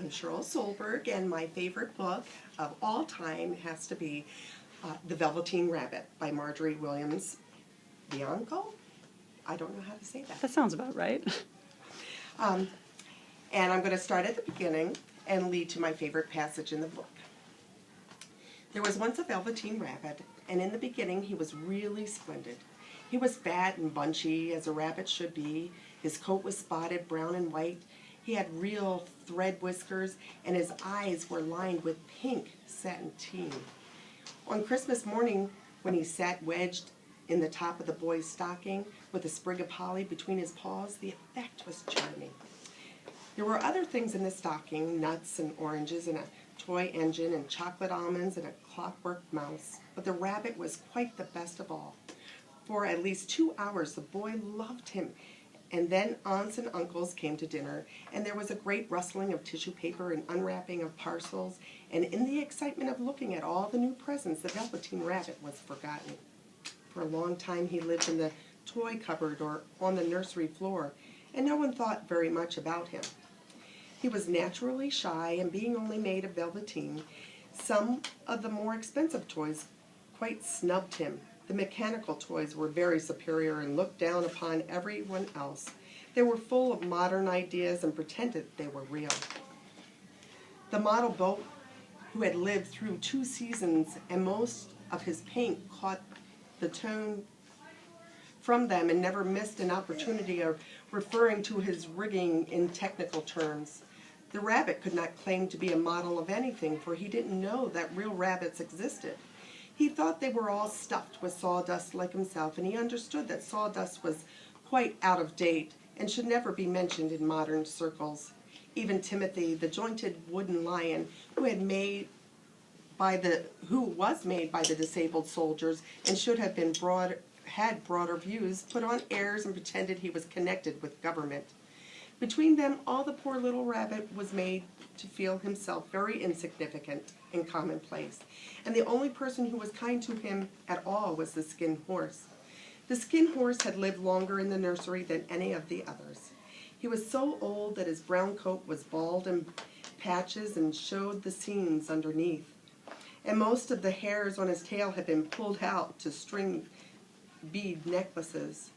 I'm Cheryl Solberg, and my favorite book of all time has to be The Velveteen Rabbit by Margery Bianco. I don't know how to say that. That sounds about right. And I'm going to start at the beginning and lead to my favorite passage in the book. There was once a Velveteen Rabbit, and in the beginning he was really splendid. He was fat and bunchy, as a rabbit should be. His coat was spotted brown and white. He had real thread whiskers, and his eyes were lined with pink sateen. On Christmas morning, when he sat wedged in the top of the boy's stocking with a sprig of holly between his paws, the effect was charming. There were other things in the stocking, nuts and oranges and a toy engine and chocolate almonds and a clockwork mouse, but the rabbit was quite the best of all. For at least 2 hours the boy loved him, and then aunts and uncles came to dinner, and there was a great rustling of tissue paper and unwrapping of parcels, and in the excitement of looking at all the new presents, the Velveteen Rabbit was forgotten. For a long time he lived in the toy cupboard or on the nursery floor, and no one thought very much about him. He was naturally shy, and being only made of velveteen, some of the more expensive toys quite snubbed him. The mechanical toys were very superior and looked down upon everyone else. They were full of modern ideas and pretended they were real. The model boat, who had lived through 2 seasons and most of his paint caught the tone from them and never missed an opportunity of referring to his rigging in technical terms. The rabbit could not claim to be a model of anything, for he didn't know that real rabbits existed. He thought they were all stuffed with sawdust like himself, and he understood that sawdust was quite out of date and should never be mentioned in modern circles. Even Timothy, the jointed wooden lion who was made by the disabled soldiers and should have been had broader views, put on airs and pretended he was connected with government. Between them, all the poor little rabbit was made to feel himself very insignificant and commonplace, and the only person who was kind to him at all was the Skin Horse. The Skin Horse had lived longer in the nursery than any of the others. He was so old that his brown coat was bald in patches and showed the seams underneath, and most of the hairs on his tail had been pulled out to string bead necklaces.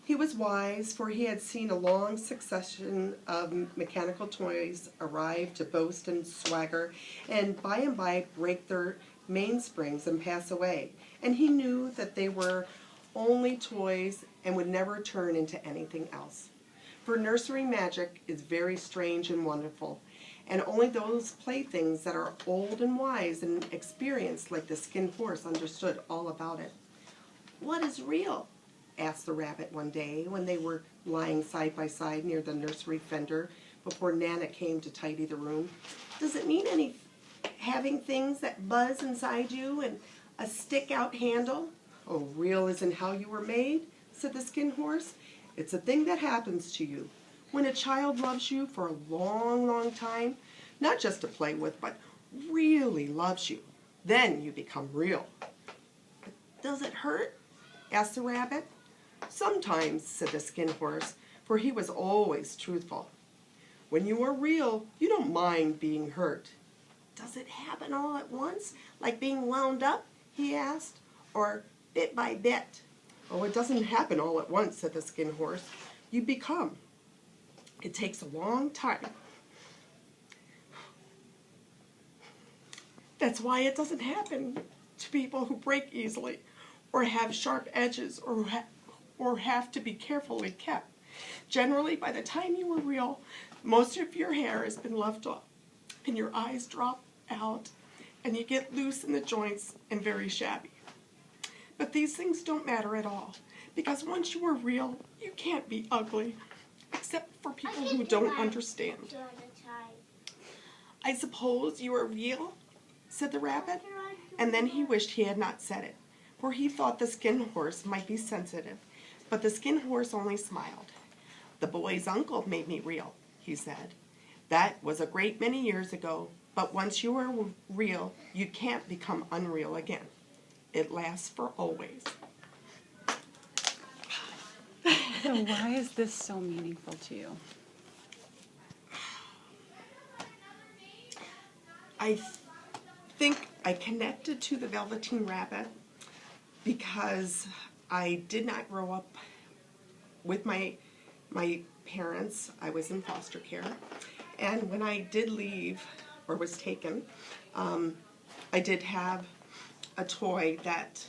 He was wise, for he had seen a long succession of mechanical toys arrive to boast and swagger, and by break their mainsprings and pass away. And he knew that they were only toys and would never turn into anything else. For nursery magic is very strange and wonderful, and only those playthings that are old and wise and experienced like the Skin Horse understood all about it. "What is real?" asked the rabbit one day when they were lying side by side near the nursery fender before Nana came to tidy the room. "Does it mean having things that buzz inside you and a stick-out handle?" "Oh, real isn't how you were made," said the Skin Horse. "It's a thing that happens to you. When a child loves you for a long, long time, not just to play with, but really loves you, then you become real." "Does it hurt?" asked the rabbit. "Sometimes," said the Skin Horse, for he was always truthful. "When you are real, you don't mind being hurt." "Does it happen all at once, like being wound up?" he asked, "or bit by bit?" "Oh, it doesn't happen all at once," said the Skin Horse. "You become. It takes a long time. That's why it doesn't happen to people who break easily, or have sharp edges, or have to be carefully kept. Generally, by the time you are real, most of your hair has been left off, and your eyes drop out, and you get loose in the joints and very shabby. But these things don't matter at all, because once you are real, you can't be ugly, except for people who don't understand." "I suppose you are real?" said the rabbit, and then he wished he had not said it, for he thought the Skin Horse might be sensitive. But the Skin Horse only smiled. "The boy's uncle made me real," he said. "That was a great many years ago, but once you are real, you can't become unreal again. It lasts for always." So why is this so meaningful to you? I think I connected to the Velveteen Rabbit because I did not grow up with my parents. I was in foster care. And when I did leave, or was taken, I did have a toy that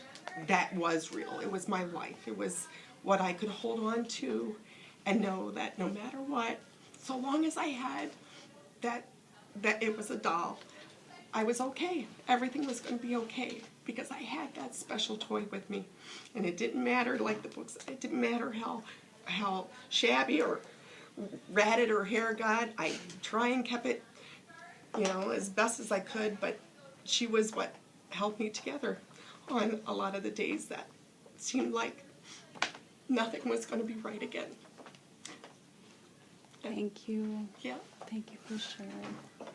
was real. It was my life. It was what I could hold on to and know that no matter what, so long as I had that it was a doll, I was okay. Everything was going to be okay because I had that special toy with me. And it didn't matter, like the books, it didn't matter how shabby or ratted her hair got. I try and kept it, as best as I could, but she was what held me together on a lot of the days that seemed like nothing was going to be right again. Thank you. Yeah. Thank you for sharing.